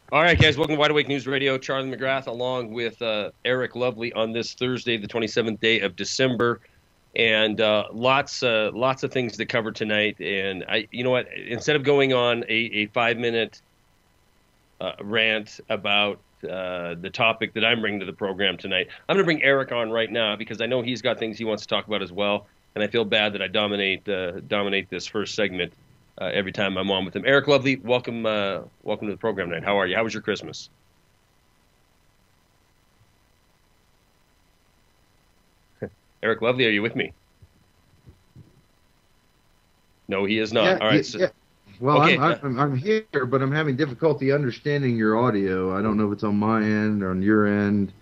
All right, guys, welcome to Wide Awake News Radio. Charlie McGrath along with Eric Lovely on this Thursday, the 27th day of December. And lots of things to cover tonight. And you know what? Instead of going on a 5-minute rant about the topic that I'm bringing to the program tonight, I'm going to bring Eric on right now because I know he's got things he wants to talk about as well. And I feel bad that I dominate this first segment every time I'm on with him. Eric Lovely, welcome to the program tonight. How are you? How was your Christmas? Eric Lovely, are you with me? No, he is not. Yeah, All right. So, yeah. Well, okay. I'm here, but I'm having difficulty understanding your audio. I don't know if it's on my end or on your end.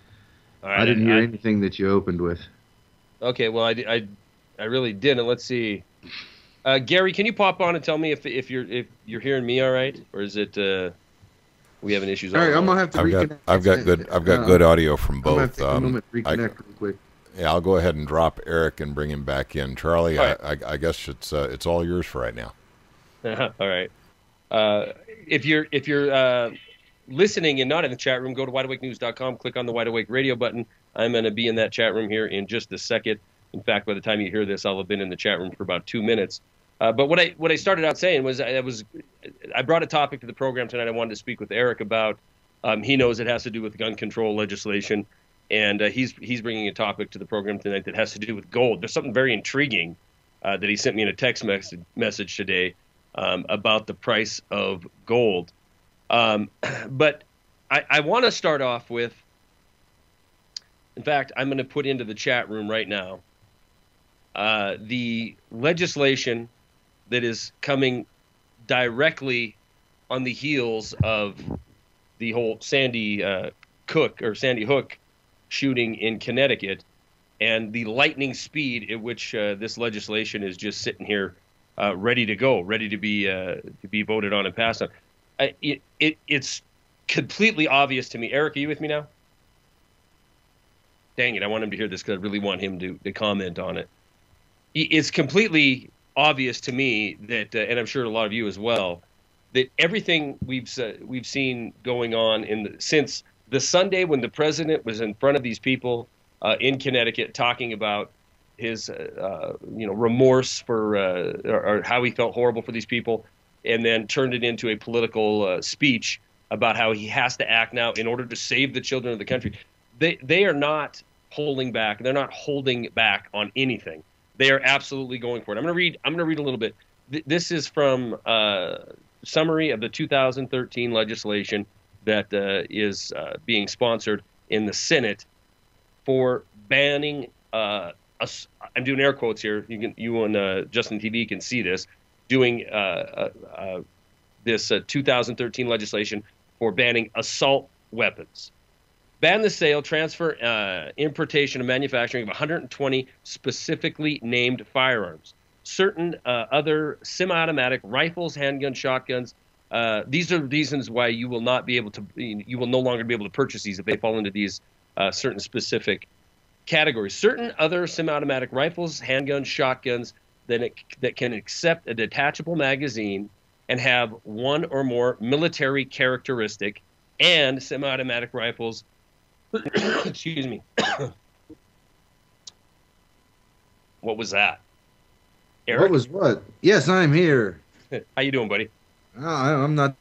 All right, I didn't hear anything that you opened with. Okay, well, I really didn't. Let's see. Gary, can you pop on and tell me if you're hearing me all right, or is it we having issues? All right, I'm gonna have to reconnect. I've got good audio from both. I'm gonna take a moment to reconnect real quick. Yeah, I'll go ahead and drop Eric and bring him back in. Charlie, right. I guess it's all yours for right now. All right. If you're listening and not in the chat room, go to wideawakenews.com, click on the Wide Awake Radio button. I'm going to be in that chat room here in just a second. In fact, by the time you hear this, I'll have been in the chat room for about 2 minutes. But what I started out saying was I brought a topic to the program tonight I wanted to speak with Eric about. He knows it has to do with gun control legislation, and he's bringing a topic to the program tonight that has to do with gold. There's something very intriguing that he sent me in a text message today about the price of gold. But I want to start off with, in fact, I'm going to put into the chat room right now the legislation that is coming directly on the heels of the whole Sandy Hook shooting in Connecticut, and the lightning speed at which this legislation is just sitting here ready to go, ready to be voted on and passed on. It's completely obvious to me. Eric, are you with me now? Dang it, I want him to hear this because I really want him to comment on it. It's completely obvious to me that, and I'm sure a lot of you as well, that everything we've seen going on since the Sunday when the president was in front of these people in Connecticut talking about his remorse for or how he felt horrible for these people, and then turned it into a political speech about how he has to act now in order to save the children of the country. They are not holding back. They're not holding back on anything. They are absolutely going for it. I'm going to read a little bit. This is from summary of the 2013 legislation that is being sponsored in the Senate for banning. I'm doing air quotes here. You on Justin TV can see this. Doing this 2013 legislation for banning assault weapons. Ban the sale, transfer, importation, and manufacturing of 120 specifically named firearms. Certain other semi-automatic rifles, handguns, shotguns. These are reasons why you will not be able to. You will no longer be able to purchase these if they fall into these certain specific categories. Certain other semi-automatic rifles, handguns, shotguns that can accept a detachable magazine and have one or more military characteristic, and semi-automatic rifles. Excuse me. What was that? Eric? What was what? Yes, I'm here. How you doing, buddy? I'm not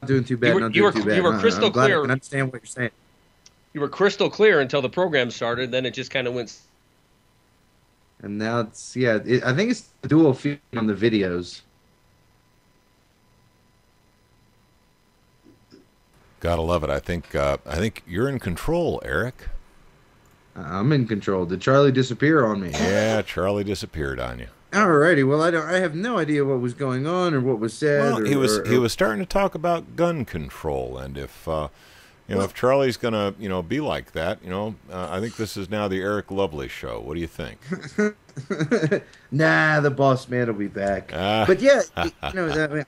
doing too bad. You were crystal clear. I can understand what you're saying. You were crystal clear until the program started. Then it just kind of went. And now I think it's the dual feed on the videos. Gotta love it. I think you're in control, Eric. I'm in control. Did Charlie disappear on me? Yeah, Charlie disappeared on you. Alrighty. Well, I have no idea what was going on or what was said. Well, he was starting to talk about gun control, and if if Charlie's gonna be like that, I think this is now the Eric Lovely show. What do you think? Nah, the boss man will be back. But yeah, I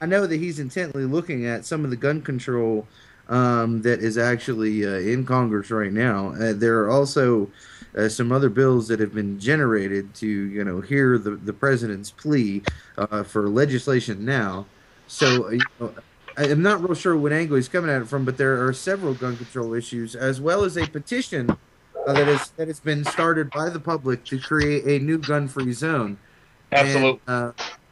know that he's intently looking at some of the gun control that is actually in Congress right now. There are also some other bills that have been generated to, hear the president's plea for legislation now. So, I'm not real sure what angle he's coming at it from, but there are several gun control issues, as well as a petition that has been started by the public to create a new gun-free zone. And Absolutely.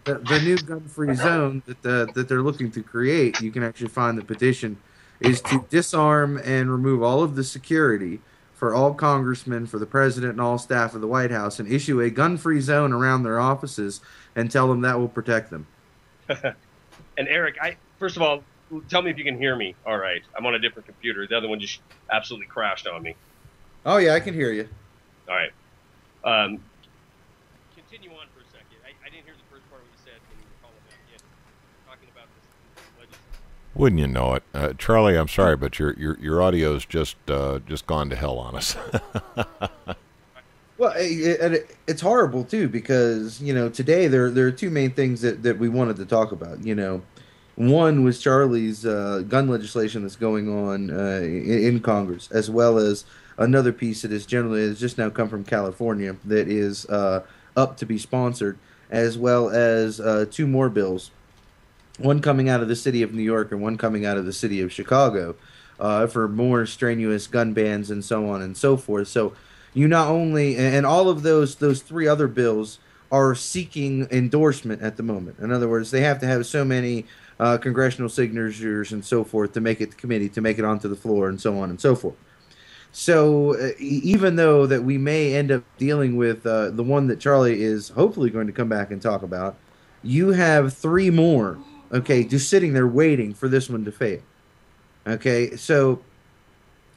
the new gun-free zone that they're looking to create, you can actually find the petition, is to disarm and remove all of the security for all congressmen, for the president, and all staff of the White House, and issue a gun-free zone around their offices and tell them that will protect them. And Eric, first of all, tell me if you can hear me. All right, I'm on a different computer. The other one just absolutely crashed on me. Oh yeah, I can hear you. All right. Continue on for a second. I didn't hear the first part of what you said when you were calling back in, talking about this legislation. Wouldn't you know it, Charlie? I'm sorry, but your audio's just gone to hell on us. Well, it's horrible too, because today there are two main things that we wanted to talk about. One was Charlie's gun legislation that's going on in Congress, as well as another piece that has just now come from California that is up to be sponsored, as well as two more bills, one coming out of the city of New York and one coming out of the city of Chicago, for more strenuous gun bans and so on and so forth. So you not only, and all of those three other bills are seeking endorsement at the moment. In other words, they have to have so many congressional signatures and so forth to make it to committee, to make it onto the floor, and so on and so forth. So even though that we may end up dealing with the one that Charlie is hopefully going to come back and talk about, you have three more, okay, just sitting there waiting for this one to fail. Okay, so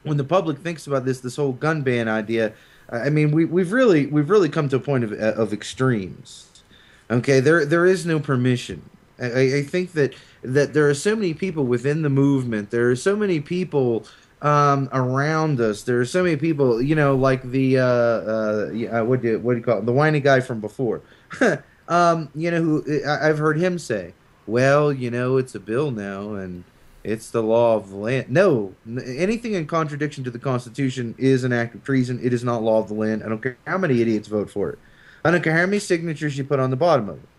when the public thinks about this whole gun ban idea, I mean, we've really come to a point of extremes. Okay, there is no permission. I think that there are so many people within the movement. There are so many people around us. There are so many people, like the what do you call it? The whiny guy from before. Who I've heard him say, well, it's a bill now and it's the law of the land. No, anything in contradiction to the Constitution is an act of treason. It is not law of the land. I don't care how many idiots vote for it. I don't care how many signatures you put on the bottom of it.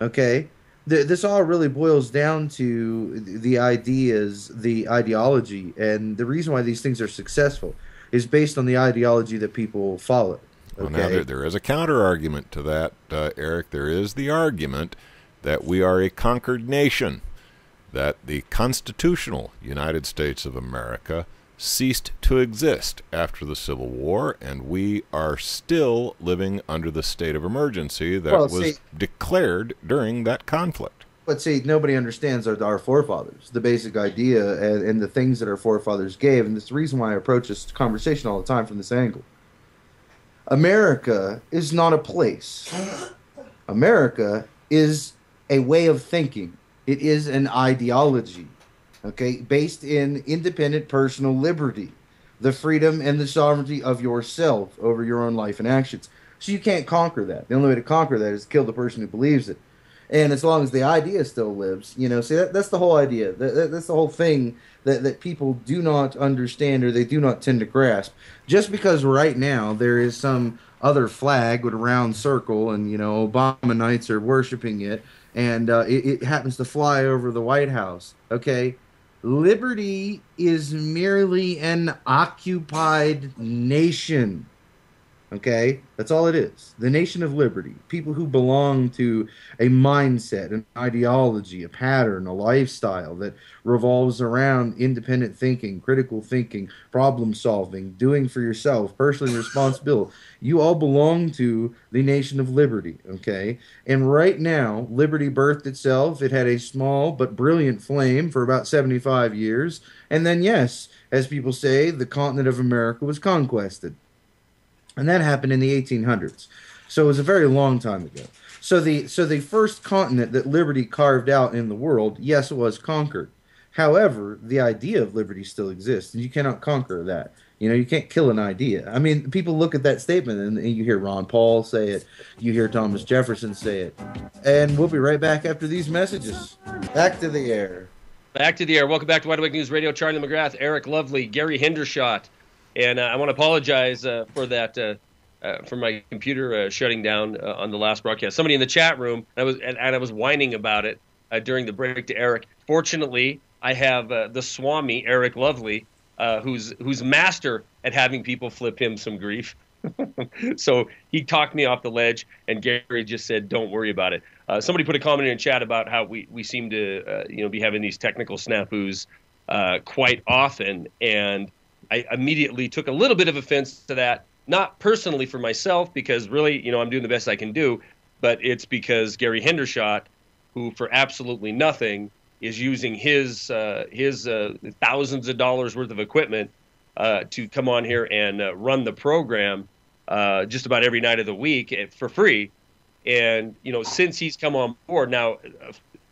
Okay? This all really boils down to the ideas, the ideology, and the reason why these things are successful is based on the ideology that people follow. Okay? Well, now there is a counter-argument to that, Eric. There is the argument that we are a conquered nation, that the constitutional United States of America ceased to exist after the Civil War, and we are still living under the state of emergency that was declared during that conflict. But see, nobody understands our forefathers, the basic idea and the things that our forefathers gave, and this is the reason why I approach this conversation all the time from this angle. America is not a place. America is a way of thinking. It is an ideology, okay, based in independent personal liberty, the freedom and the sovereignty of yourself over your own life and actions. So you can't conquer that. The only way to conquer that is to kill the person who believes it. And as long as the idea still lives, see, that's the whole idea. That's the whole thing that people do not understand, or they do not tend to grasp. Just because right now there is some other flag with a round circle and, Obama Knights are worshiping it, and it happens to fly over the White House, okay? Liberty is merely an occupied nation, okay? That's all it is. The nation of liberty. People who belong to a mindset, an ideology, a pattern, a lifestyle that revolves around independent thinking, critical thinking, problem solving, doing for yourself, personal responsibility. You all belong to the nation of liberty, okay? And right now, liberty birthed itself. It had a small but brilliant flame for about 75 years. And then, yes, as people say, the continent of America was conquested. And that happened in the 1800s. So it was a very long time ago. So the first continent that liberty carved out in the world, yes, it was conquered. However, the idea of liberty still exists, and you cannot conquer that. You can't kill an idea. I mean, people look at that statement, and you hear Ron Paul say it. You hear Thomas Jefferson say it. And we'll be right back after these messages. Back to the air. Back to the air. Welcome back to Wide Awake News Radio. Charlie McGrath, Eric Lovely, Gary Hendershot. And I want to apologize for that, for my computer shutting down on the last broadcast. Somebody in the chat room, I was whining about it during the break to Eric. Fortunately, I have the Swami, Eric Lovely, who's master at having people flip him some grief. So he talked me off the ledge, and Gary just said, "Don't worry about it." Somebody put a comment in chat about how we seem to be having these technical snafus quite often, and I immediately took a little bit of offense to that. Not personally for myself, because really, I'm doing the best I can do, but it's because Gary Hendershot, who for absolutely nothing is using his thousands of dollars worth of equipment to come on here and run the program just about every night of the week for free. And, since he's come on board now,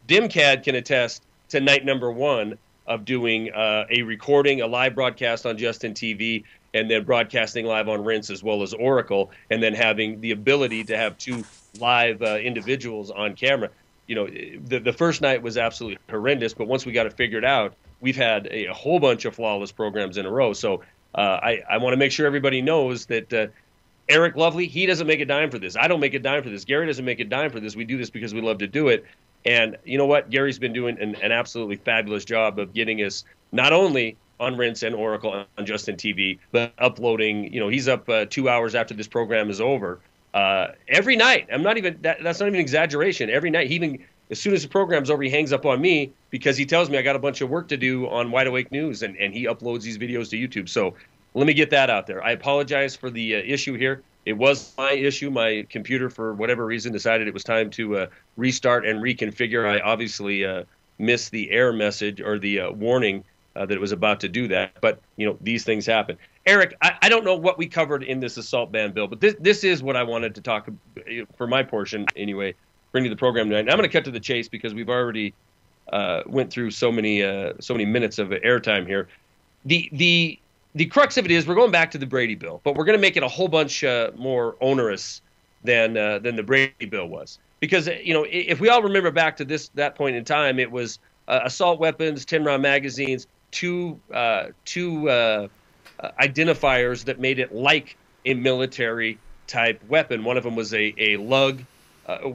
DimCAD can attest to night number one of doing a recording, a live broadcast on Justin TV, and then broadcasting live on Rinse as well as Oracle, and then having the ability to have two live individuals on camera. The first night was absolutely horrendous, but once we got it figured out, we've had a whole bunch of flawless programs in a row. So I want to make sure everybody knows that Eric Lovely, he doesn't make a dime for this. I don't make a dime for this. Gary doesn't make a dime for this. We do this because we love to do it. And you know what? Gary's been doing an absolutely fabulous job of getting us not only on Rinse and Oracle on Justin TV, but uploading. He's up 2 hours after this program is over. Every night. That's not even an exaggeration. Every night, as soon as the program's over, he hangs up on me because he tells me I got a bunch of work to do on Wide Awake News, and he uploads these videos to YouTube. So let me get that out there. I apologize for the issue here. It was my issue. My computer, for whatever reason, decided it was time to restart and reconfigure. I obviously missed the error message or the warning that it was about to do that. But, these things happen. Eric, I don't know what we covered in this assault ban bill, but this is what I wanted to talk for my portion anyway, bring to the program tonight. And I'm going to cut to the chase because we've already went through so many minutes of airtime here. The crux of it is we're going back to the Brady bill, but we're going to make it a whole bunch more onerous than the Brady bill was. Because, if we all remember back to that point in time, it was assault weapons, 10-round magazines, two identifiers that made it like a military-type weapon. One of them was a lug.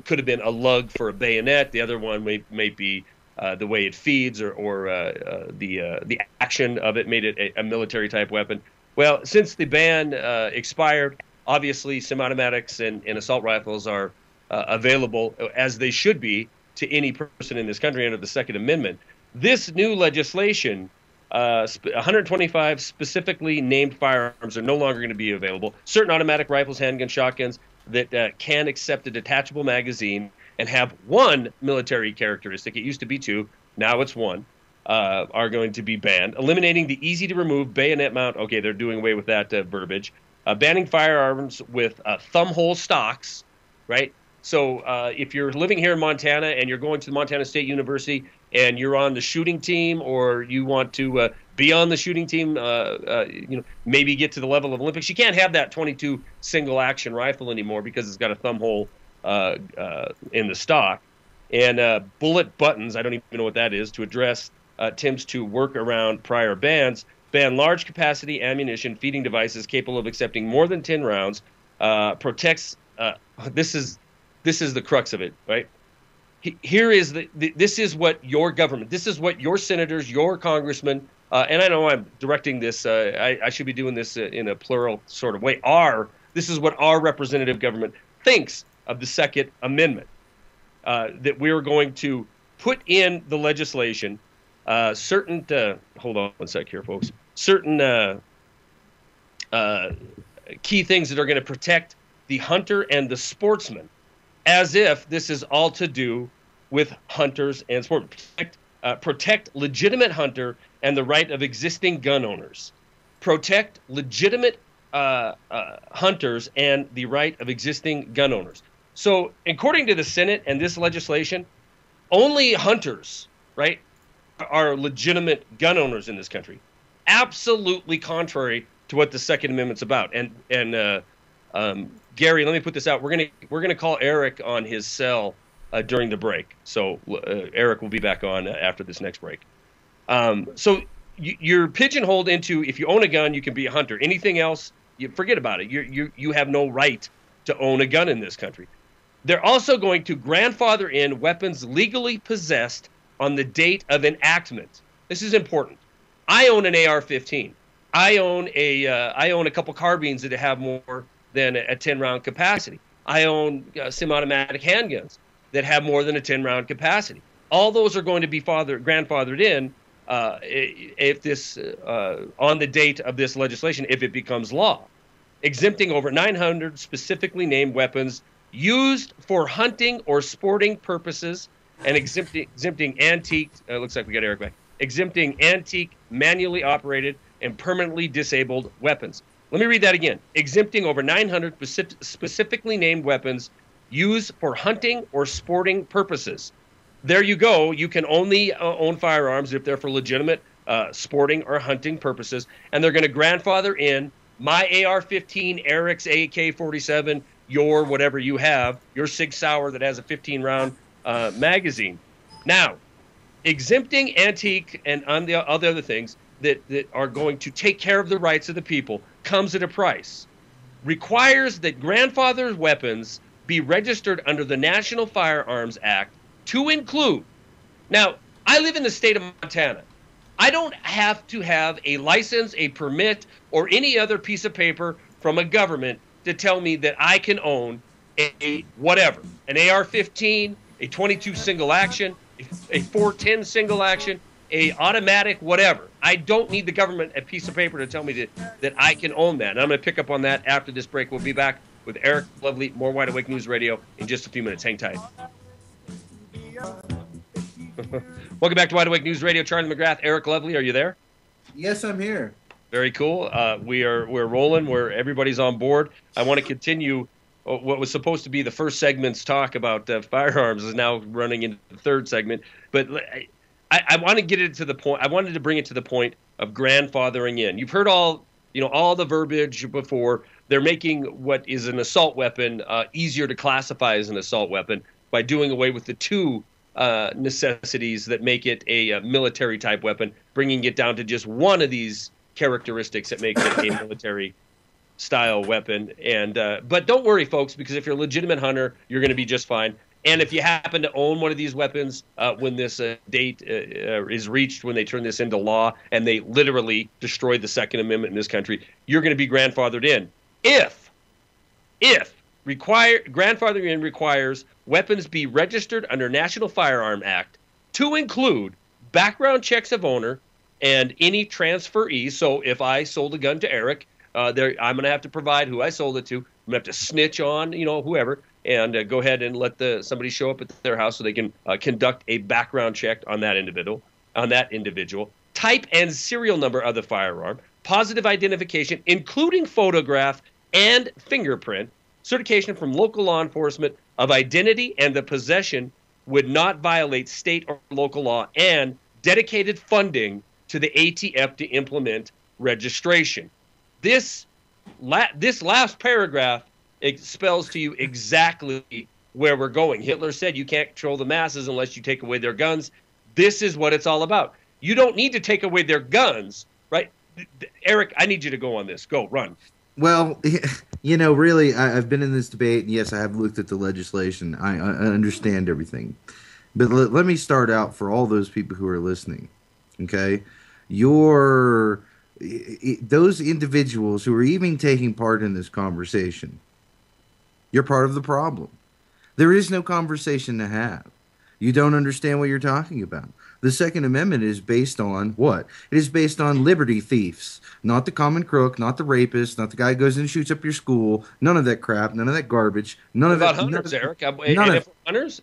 Could have been a lug for a bayonet. The other one may be the way it feeds or the action of it made it a military-type weapon. Well, since the ban expired, obviously semi-automatics and assault rifles are available, as they should be, to any person in this country under the Second Amendment. This new legislation, 125 specifically named firearms are no longer going to be available. Certain automatic rifles, handguns, shotguns that can accept a detachable magazine and have one military characteristic, it used to be two, now it's one, are going to be banned. Eliminating the easy-to-remove bayonet mount. Okay, they're doing away with that verbiage. Banning firearms with thumbhole stocks, right? So if you're living here in Montana and you're going to the Montana State University and you're on the shooting team, or you want to be on the shooting team, maybe get to the level of Olympics, you can't have that .22 single-action rifle anymore because it's got a thumbhole in the stock. And bullet buttons, I don't even know what that is, to address attempts to work around prior bans. Ban large-capacity ammunition feeding devices capable of accepting more than 10 rounds. Protects. This is the crux of it, right? Here is this is what your government, this is what your senators, your congressmen, and I know I'm directing this. I should be doing this in a plural sort of way. This is what our representative government thinks of the Second Amendment. That we're going to put in the legislation certain. Hold on one sec here, folks. Certain key things that are going to protect the hunter and the sportsman, as if this is all to do with hunters and sportsmen. Protect legitimate hunter and the right of existing gun owners. Protect legitimate hunters and the right of existing gun owners. So, according to the Senate and this legislation, only hunters, right, are legitimate gun owners in this country. Absolutely contrary to what the Second Amendment's about. And Gary, let me put this out. We're gonna call Eric on his cell during the break. So Eric will be back on after this next break. So you're pigeonholed into, if you own a gun, you can be a hunter. Anything else, you forget about it. You have no right to own a gun in this country. They're also going to grandfather in weapons legally possessed on the date of enactment. This is important. I own an AR-15. I own a couple carbines that have more than a 10-round capacity. I own semi-automatic handguns that have more than a 10-round capacity. All those are going to be grandfathered in if this on the date of this legislation, if it becomes law, exempting over 900 specifically named weapons used for hunting or sporting purposes, and exempting antique. Looks like we got Eric back. Exempting antique, manually operated, and permanently disabled weapons. Let me read that again. Exempting over 900 specifically named weapons used for hunting or sporting purposes. There you go. You can only own firearms if they're for legitimate sporting or hunting purposes, and they're going to grandfather in my AR-15, Eric's AK-47, your whatever you have, your Sig Sauer that has a 15-round magazine. Now, exempting antique and all the other things that are going to take care of the rights of the people comes at a price. Requires that grandfather's weapons be registered under the National Firearms Act to include. Now, I live in the state of Montana. I don't have to have a license, a permit, or any other piece of paper from a government to tell me that I can own a whatever, an AR-15, a 22 single action, a 410 single action, a automatic whatever. I don't need the government a piece of paper to tell me that I can own that. And I'm going to pick up on that after this break. We'll be back with Eric Lovely, more Wide Awake News Radio in just a few minutes. Hang tight. Welcome back to Wide Awake News Radio. Charlie McGrath, Eric Lovely, are you there? Yes, I'm here. Very cool. We're rolling. Everybody's on board. I want to continue what was supposed to be the first segment's talk about firearms is now running into the third segment. But I want to get it to the point. I wanted to bring it to the point of grandfathering in. You've heard all the verbiage before. They're making what is an assault weapon easier to classify as an assault weapon by doing away with the two necessities that make it a military type weapon, bringing it down to just one of these characteristics that makes it a military style weapon. And but don't worry, folks, because if you're a legitimate hunter, you're going to be just fine. And if you happen to own one of these weapons when this date is reached, when they turn this into law and they literally destroy the Second Amendment in this country, you're going to be grandfathered in. If grandfathering in requires weapons be registered under National Firearm Act to include background checks of owner and any transferee. So if I sold a gun to Eric, I'm going to have to provide who I sold it to. I'm going to have to snitch on, whoever, and go ahead and let somebody show up at their house so they can conduct a background check on that individual. Type and serial number of the firearm, positive identification, including photograph and fingerprint, certification from local law enforcement of identity and the possession would not violate state or local law, and dedicated funding to the ATF to implement registration. This last paragraph spells to you exactly where we're going. Hitler said you can't control the masses unless you take away their guns. This is what it's all about. You don't need to take away their guns, right? Eric, I need you to go on this. Go, run. Well, really, I've been in this debate, and yes, I have looked at the legislation. I understand everything. But let me start out for all those people who are listening, okay? Those individuals who are even taking part in this conversation, you're part of the problem. There is no conversation to have. You don't understand what you're talking about. The Second Amendment is based on what? It is based on liberty thieves, not the common crook, not the rapist, not the guy who goes in and shoots up your school. None of that crap, none of that garbage. None of that. Hunters, Eric? Ain't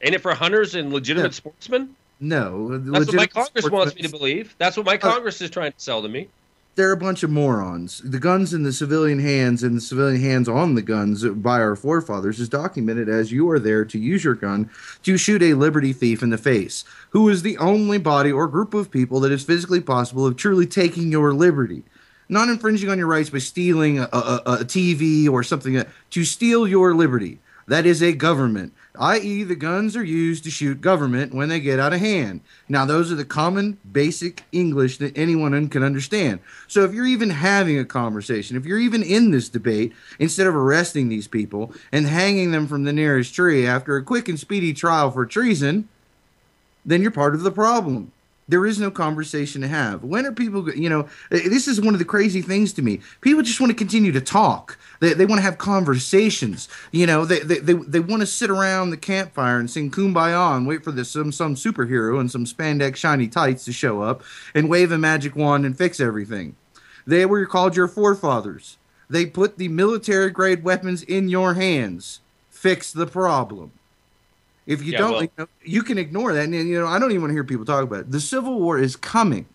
it for hunters and legitimate sportsmen? No. That's what my Congress wants me to believe. That's what my Congress is trying to sell to me. They're a bunch of morons. The guns in the civilian hands and the civilian hands on the guns by our forefathers is documented as you are there to use your gun to shoot a liberty thief in the face, who is the only body or group of people that is physically possible of truly taking your liberty. Not infringing on your rights by stealing a TV or something. To steal your liberty. That is a government, i.e. the guns are used to shoot government when they get out of hand. Now, those are the common, basic English that anyone can understand. So if you're even having a conversation, if you're even in this debate, instead of arresting these people and hanging them from the nearest tree after a quick and speedy trial for treason, then you're part of the problem. There is no conversation to have. When are people, this is one of the crazy things to me. People just want to continue to talk. They want to have conversations. They want to sit around the campfire and sing Kumbaya and wait for some superhero in some spandex shiny tights to show up and wave a magic wand and fix everything. They were called your forefathers. They put the military-grade weapons in your hands. Fix the problem. If you don't, you can ignore that. And, I don't even want to hear people talk about it. The Civil War is coming.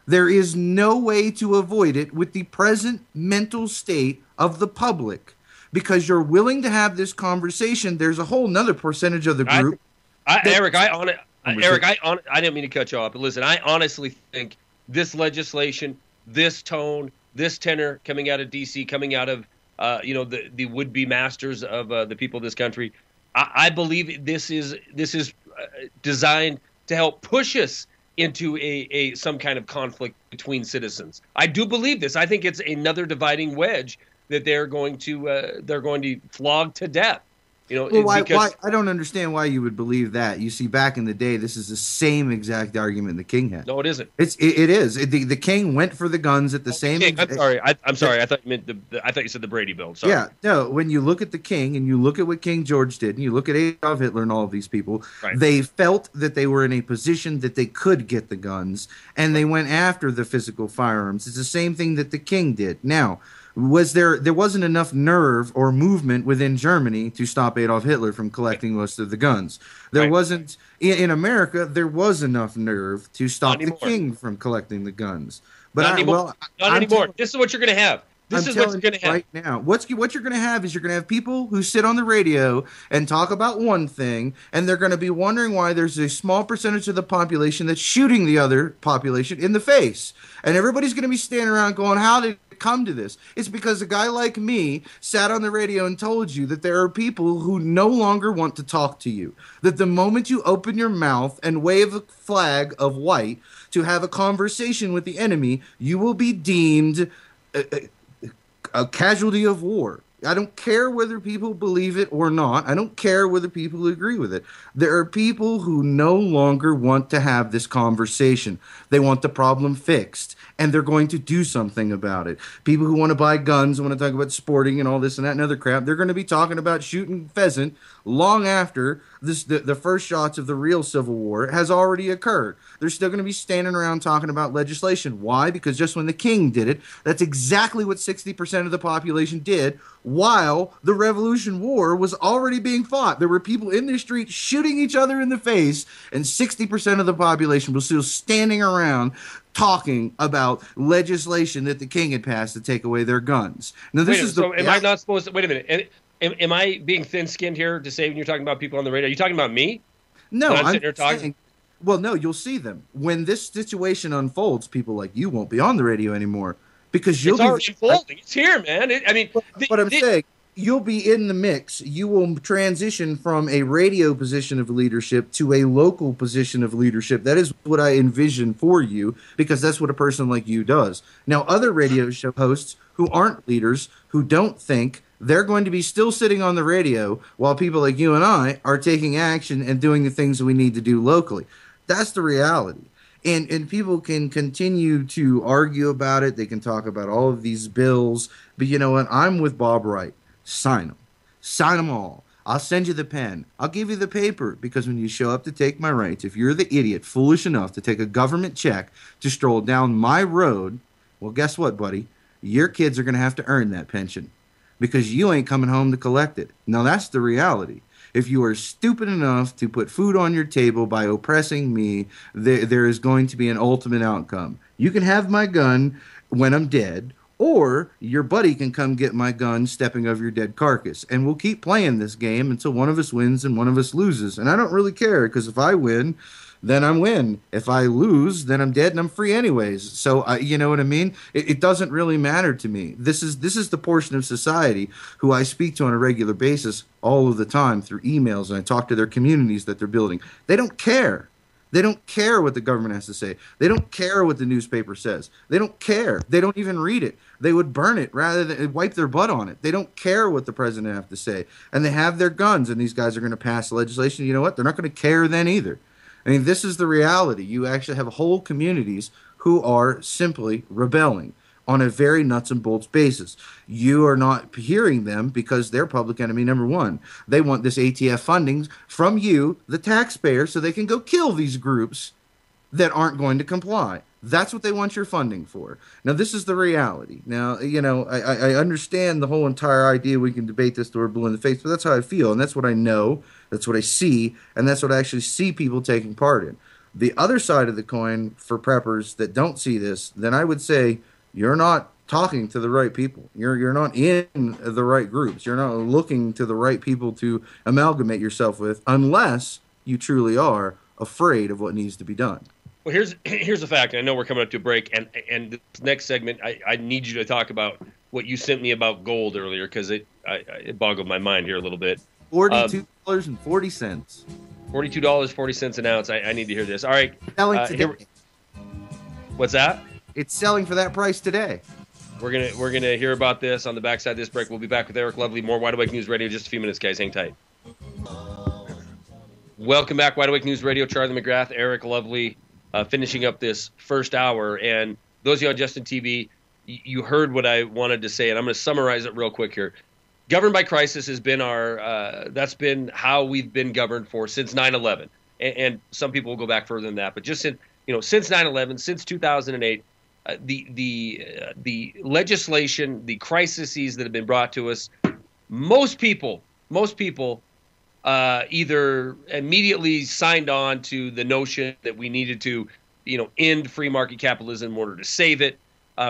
There is no way to avoid it with the present mental state of the public. Because you're willing to have this conversation, there's a whole nother percentage of the group. Eric, I didn't mean to cut you off, but listen, I honestly think this legislation, this tone, this tenor coming out of D.C., coming out of the would-be masters of the people of this country, I believe this is designed to help push us into some kind of conflict between citizens. I do believe this. I think it's another dividing wedge that they're going to flog to death. Why? I don't understand why you would believe that. You see, back in the day, this is the same exact argument the king had. No, it isn't. It is. The king went for the guns at the same. I'm sorry. I'm sorry. I thought you meant I thought you said the Brady Bill. Sorry. Yeah. No. When you look at the king and you look at what King George did, and you look at Adolf Hitler and all of these people, right, they felt that they were in a position that they could get the guns, and they went after the physical firearms. It's the same thing that the king did. Now, there wasn't enough nerve or movement within Germany to stop Adolf Hitler from collecting most of the guns. There wasn't in America. There was enough nerve to stop the king from collecting the guns. But not anymore. This is what you're going to have. This is what you're going to have right now. What you're going to have is you're going to have people who sit on the radio and talk about one thing, and they're going to be wondering why there's a small percentage of the population that's shooting the other population in the face. And everybody's going to be standing around going, how did it come to this? It's because a guy like me sat on the radio and told you that there are people who no longer want to talk to you. That the moment you open your mouth and wave a flag of white to have a conversation with the enemy, you will be deemed a casualty of war. I don't care whether people believe it or not. I don't care whether people agree with it. There are people who no longer want to have this conversation. They want the problem fixed, and they're going to do something about it. People who want to buy guns, want to talk about sporting and all this and that and other crap, they're going to be talking about shooting pheasant long after the first shots of the real Civil War has already occurred. They're still going to be standing around talking about legislation. Why? Because just when the king did it, that's exactly what 60% of the population did while the Revolution War was already being fought. There were people in the street shooting each other in the face, and 60% of the population was still standing around talking about legislation that the king had passed to take away their guns. Now, this is am I not supposed to wait a minute? Am I being thin-skinned here to say when you're talking about people on the radio? Are you talking about me? No, I'm sitting here talking. Well, no, you'll see them when this situation unfolds. People like you won't be on the radio anymore because you'll be already unfolding. It's here, man. What I'm saying, you'll be in the mix. You will transition from a radio position of leadership to a local position of leadership. That is what I envision for you, because that's what a person like you does. Now, other radio show hosts who aren't leaders, who don't think, they're going to be still sitting on the radio while people like you and I are taking action and doing the things that we need to do locally. That's the reality. And people can continue to argue about it. They can talk about all of these bills. But you know what? I'm with Bob Wright. Sign them. Sign them all. I'll send you the pen. I'll give you the paper, because when you show up to take my rights, if you're the idiot foolish enough to take a government check to stroll down my road, well, guess what, buddy? Your kids are going to have to earn that pension, because you ain't coming home to collect it. Now, that's the reality. If you are stupid enough to put food on your table by oppressing me, there is going to be an ultimate outcome. You can have my gun when I'm dead, or your buddy can come get my gun stepping over your dead carcass. And we'll keep playing this game until one of us wins and one of us loses. And I don't really care, because if I win, then I win. If I lose, then I'm dead and I'm free anyways. So, you know what I mean? It doesn't really matter to me. This is the portion of society who I speak to on a regular basis all of the time through emails, and I talk to their communities that they're building. They don't care. They don't care what the government has to say. They don't care what the newspaper says. They don't care. They don't even read it. They would burn it rather than wipe their butt on it. They don't care what the president has to say. And they have their guns, and these guys are going to pass legislation. You know what? They're not going to care then either. I mean, this is the reality. You actually have whole communities who are simply rebelling on a very nuts and bolts basis. You are not hearing them because they're public enemy number one. They want this ATF funding from you, the taxpayer, so they can go kill these groups that aren't going to comply. That's what they want your funding for. Now, this is the reality. Now, I understand the whole entire idea. We can debate this till we're blue in the face, but that's how I feel, and that's what I know, that's what I see, and that's what I actually see people taking part in. The other side of the coin for preppers that don't see this, then I would say you're not talking to the right people. You're not in the right groups. You're not looking to the right people to amalgamate yourself with unless you truly are afraid of what needs to be done. Well, here's a fact. I know we're coming up to a break, and this next segment, I need you to talk about what you sent me about gold earlier, because it boggled my mind here a little bit. $42.40. $42.40 an ounce. I need to hear this. All right. Selling today. What's that? It's selling for that price today. We're gonna hear about this on the backside of this break. We'll be back with Eric Lovely. More Wide Awake News Radio in just a few minutes, guys. Hang tight. Welcome back, Wide Awake News Radio. Charlie McGrath, Eric Lovely, finishing up this first hour. And those of you on Justin TV, you heard what I wanted to say, and I'm going to summarize it real quick here. Governed by crisis has been that's been how we've been governed since 9/11. And some people will go back further than that, but just since 9/11, since 2008. The legislation, the crises that have been brought to us, most people either immediately signed on to the notion that we needed to, end free market capitalism in order to save it.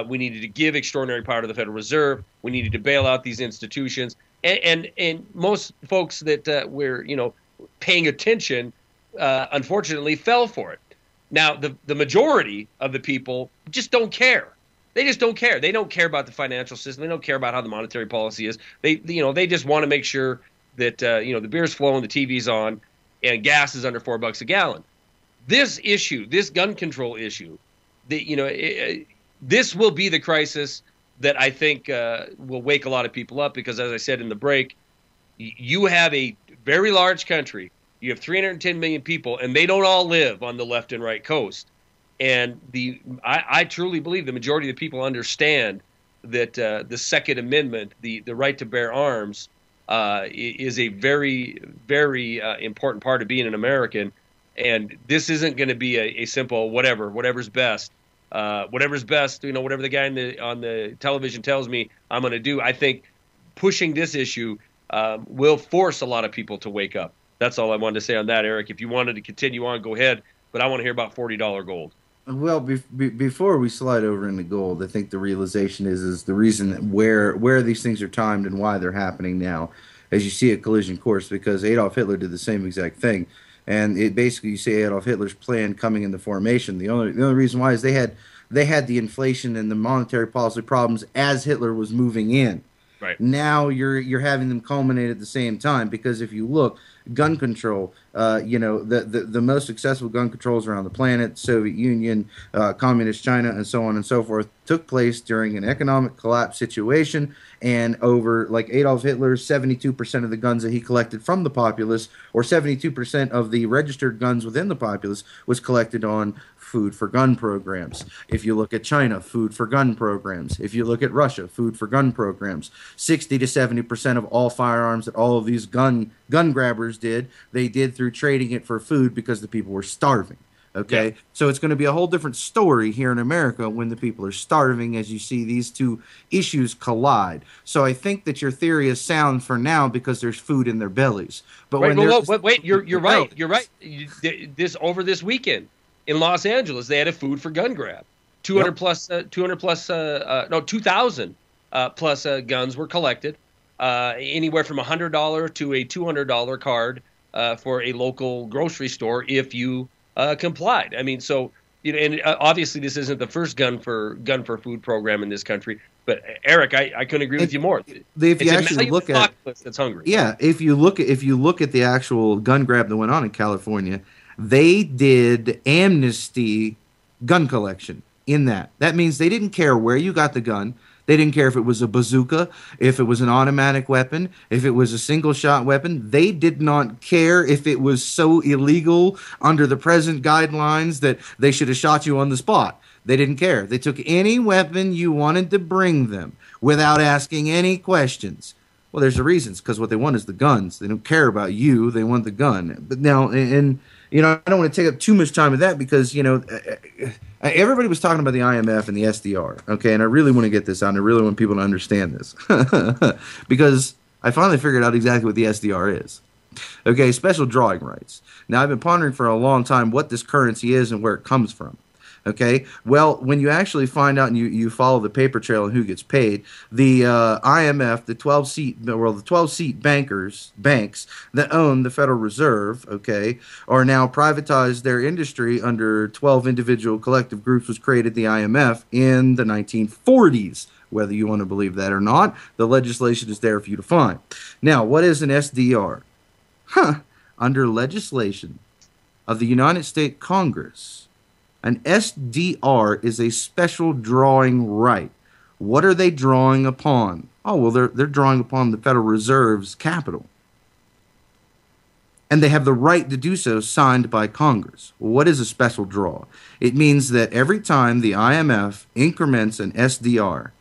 We needed to give extraordinary power to the Federal Reserve. We needed to bail out these institutions. And most folks that were paying attention, unfortunately, fell for it. Now, the majority of the people just don't care. They just don't care. They don't care about the financial system. They don't care about how the monetary policy is. They just want to make sure that the beer's flowing, the TV's on, and gas is under $4 a gallon. This issue, this gun control issue, this will be the crisis that I think will wake a lot of people up, because, as I said in the break, you have a very large country. You have 310 million people, and they don't all live on the left and right coast. And I truly believe the majority of the people understand that the Second Amendment, the right to bear arms, is a very, very important part of being an American. And this isn't going to be a simple whatever's best. Whatever's best, whatever the guy on the television tells me I'm going to do. I think pushing this issue will force a lot of people to wake up. That's all I wanted to say on that, Eric. If you wanted to continue on, go ahead. But I want to hear about $40 gold. Well, before we slide over into gold, I think the realization is the reason where these things are timed and why they're happening now, as you see a collision course, because Adolf Hitler did the same exact thing. And it basically, you see Adolf Hitler's plan coming into formation. The only reason why is they had the inflation and the monetary policy problems as Hitler was moving in. Right. Now you're having them culminate at the same time, because if you look, gun control, the most successful gun controls around the planet, Soviet Union, Communist China, and so on and so forth, took place during an economic collapse situation, and over, like Adolf Hitler, 72% of the guns that he collected from the populace, or 72% of the registered guns within the populace, was collected on food for gun programs. If you look at China, food for gun programs. If you look at Russia, food for gun programs. 60 to 70% of all firearms that all of these gun grabbers did, they did through trading it for food, because the people were starving. Okay, yeah. So it's going to be a whole different story here in America when the people are starving, as you see these two issues collide. So I think that your theory is sound for now, because there's food in their bellies. But right, wait, you're right. You're right. Over this weekend in Los Angeles, they had a food for gun grab. 2,000 plus guns were collected. Anywhere from $100 to a $200 card for a local grocery store if you complied. I mean, so and obviously this isn't the first gun for food program in this country. But Eric, I couldn't agree with you more. If you actually look at that's hungry. Yeah, if you look at the actual gun grab that went on in California, they did amnesty gun collection in that. That means they didn't care where you got the gun. They didn't care if it was a bazooka, if it was an automatic weapon, if it was a single-shot weapon. They did not care if it was so illegal under the present guidelines that they should have shot you on the spot. They didn't care. They took any weapon you wanted to bring them without asking any questions. Well, there's the reasons, because what they want is the guns. They don't care about you. They want the gun. But now, and you know, I don't want to take up too much time with that because, you know, everybody was talking about the IMF and the SDR, okay? And I really want to get this out, and I really want people to understand this because I finally figured out exactly what the SDR is. Okay, special drawing rights. Now, I've been pondering for a long time what this currency is and where it comes from. Okay, well, when you actually find out and you follow the paper trail and who gets paid, the IMF, the 12-seat banks that own the Federal Reserve, okay, are now privatized their industry under 12 individual collective groups, was created the IMF in the 1940s. Whether you want to believe that or not, the legislation is there for you to find. Now, what is an SDR? Under legislation of the United States Congress, an SDR is a special drawing right. What are they drawing upon? Oh, well, they're drawing upon the Federal Reserve's capital. And they have the right to do so, signed by Congress. Well, what is a special draw? It means that every time the IMF increments an SDR,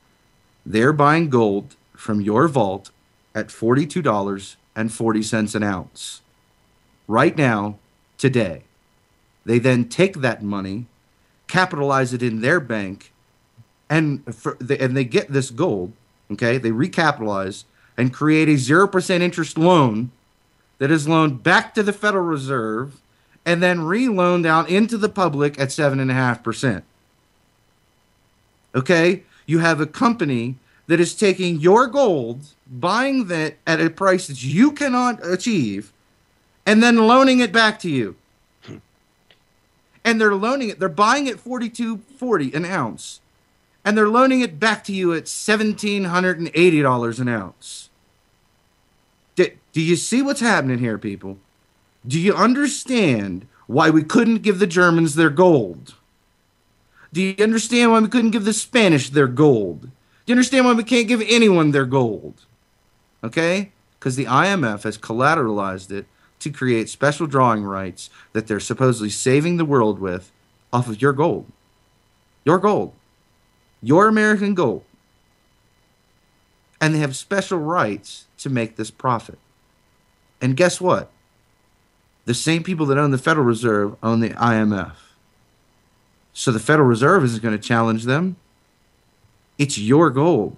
they're buying gold from your vault at $42.40 an ounce. Right now, today. They then take that money, capitalize it in their bank, and they get this gold, okay? They recapitalize and create a 0% interest loan that is loaned back to the Federal Reserve and then re-loaned out into the public at 7.5%. Okay? You have a company that is taking your gold, buying that at a price that you cannot achieve, and then loaning it back to you. And they're buying it $42.40 an ounce, and they're loaning it back to you at $1,780 an ounce. Do you see what's happening here, people? Do you understand why we couldn't give the Germans their gold? Do you understand why we couldn't give the Spanish their gold? Do you understand why we can't give anyone their gold? Okay? Because the IMF has collateralized it to create special drawing rights that they're supposedly saving the world with off of your gold. Your gold. Your American gold. And they have special rights to make this profit. And guess what? The same people that own the Federal Reserve own the IMF. So the Federal Reserve isn't going to challenge them. It's your gold.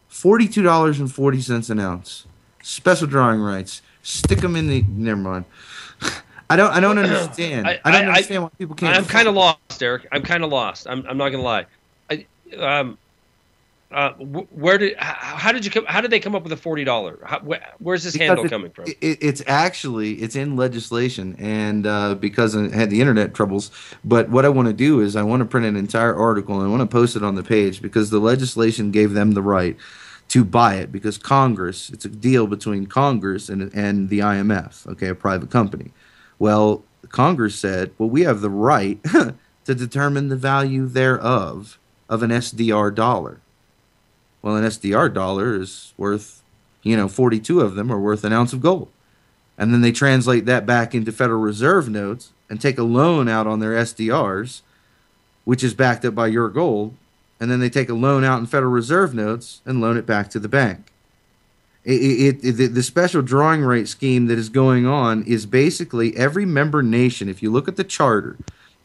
$42.40 an ounce. Special drawing rights. Stick them in the. Never mind. I don't understand. I don't understand why people can't. I'm kind of lost, Eric. I'm kind of lost. I'm not gonna lie. How did they come up with the $40? Where's this handle coming from? It's in legislation, and because I had the internet troubles. But what I want to do is I want to print an entire article and I want to post it on the page because the legislation gave them the right to buy it, because Congress, it's a deal between Congress and the IMF, okay, a private company. Well, Congress said, well, we have the right to determine the value thereof of an SDR dollar. Well, an SDR dollar is worth, 42 of them are worth an ounce of gold. And then they translate that back into Federal Reserve notes and take a loan out on their SDRs, which is backed up by your gold. And then they take a loan out in Federal Reserve notes and loan it back to the bank. The special drawing right scheme that is going on is basically every member nation, if you look at the charter,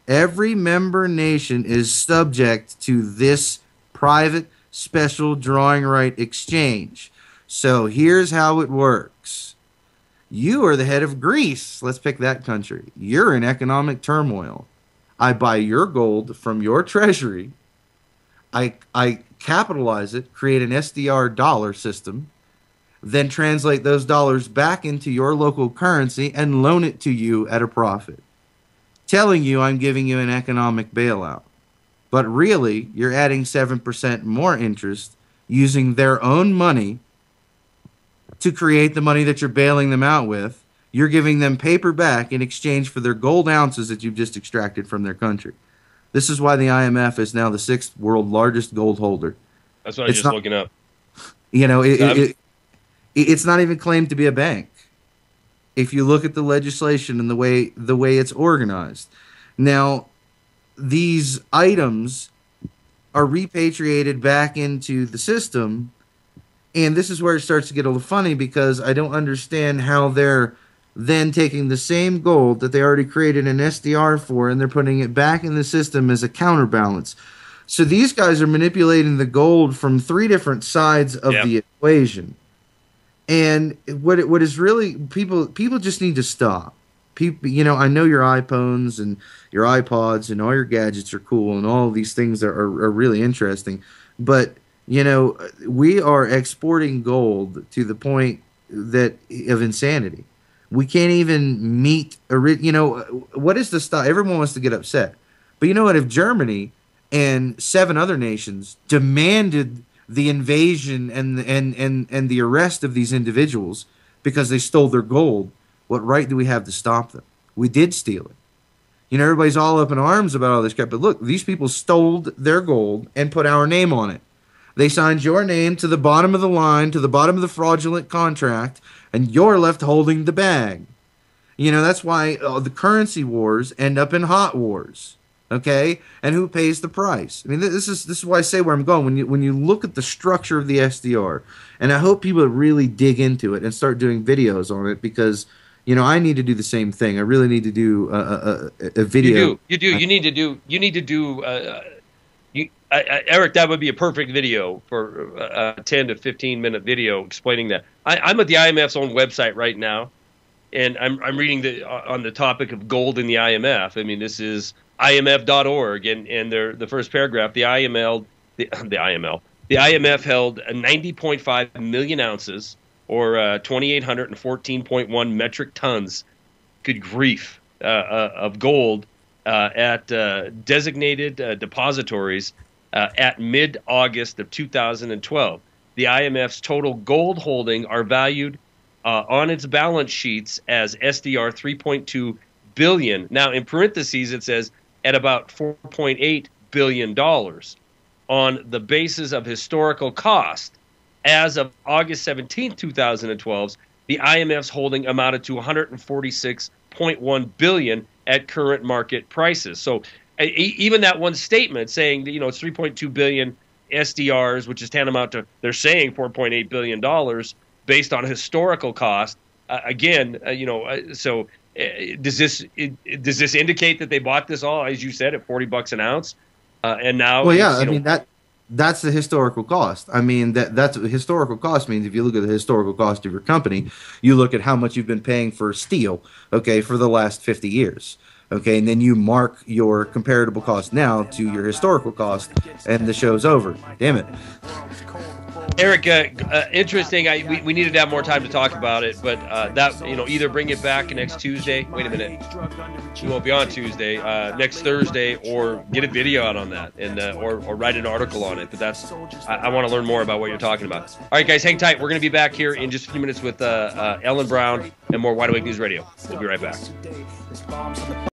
every member nation is subject to this private special drawing right exchange. So here's how it works. You are the head of Greece. Let's pick that country. You're in economic turmoil. I buy your gold from your treasury. I capitalize it, create an SDR dollar system, then translate those dollars back into your local currency and loan it to you at a profit, telling you I'm giving you an economic bailout. But really, you're adding 7% more interest using their own money to create the money that you're bailing them out with. You're giving them paper back in exchange for their gold ounces that you've just extracted from their country. This is why the IMF is now the 6th world largest gold holder. That's what I was just looking up. You know, it's not even claimed to be a bank. If you look at the legislation and the way it's organized. Now, these items are repatriated back into the system, and this is where it starts to get a little funny, because I don't understand how they're then taking the same gold that they already created an SDR for, and they're putting it back in the system as a counterbalance. So these guys are manipulating the gold from 3 different sides of the equation. And what is really, people just need to stop. People, you know, I know your iPhones and your iPods and all your gadgets are cool, and all of these things are really interesting. But, you know, we are exporting gold to the point of insanity. We can't even meet, you know, what is the stop? Everyone wants to get upset. But you know what? If Germany and 7 other nations demanded the invasion and the arrest of these individuals because they stole their gold, what right do we have to stop them? We did steal it. You know, everybody's all up in arms about all this crap, but look, these people stole their gold and put our name on it. They signed your name to the bottom of the line, to the bottom of the fraudulent contract, and you're left holding the bag. You know, that's why the currency wars end up in hot wars. Okay, and who pays the price? I mean, this is why I say where I'm going. When you look at the structure of the SDR, and I hope people really dig into it and start doing videos on it, because you know I need to do the same thing. I really need to do a video. You do. You need to do. Eric, that would be a perfect video for a 10 to 15 minute video explaining that. I'm at the IMF's own website right now, and I'm reading on the topic of gold in the IMF. I mean, this is IMF.org, and the first paragraph, the IMF held 90.5 million ounces, or 2,814.1 metric tons, good grief, of gold at designated depositories at mid-August of 2012. The IMF's total gold holding are valued on its balance sheets as SDR 3.2 billion. Now, in parentheses, it says at about $4.8 billion on the basis of historical cost. As of August 17, 2012, the IMF's holding amounted to $146.1 billion at current market prices. So even that one statement saying that, you know, it's 3.2 billion SDRs, which is tantamount to, they're saying $4.8 billion based on historical cost. So does this indicate that they bought this all, as you said, at $40 an ounce? And now, well, yeah, I mean that's the historical cost. I mean that's what historical cost means. If you look at the historical cost of your company, you look at how much you've been paying for steel, okay, for the last 50 years. Okay, and then you mark your comparable cost now to your historical cost, and the show's over. Damn it. Eric, interesting. We needed to have more time to talk about it, but either bring it back next Tuesday. Wait a minute, we won't be on Tuesday. Next Thursday, or get a video out on that, and or write an article on it. But I want to learn more about what you're talking about. All right, guys, hang tight. We're going to be back here in just a few minutes with Ellen Brown and more Wide Awake News Radio. We'll be right back.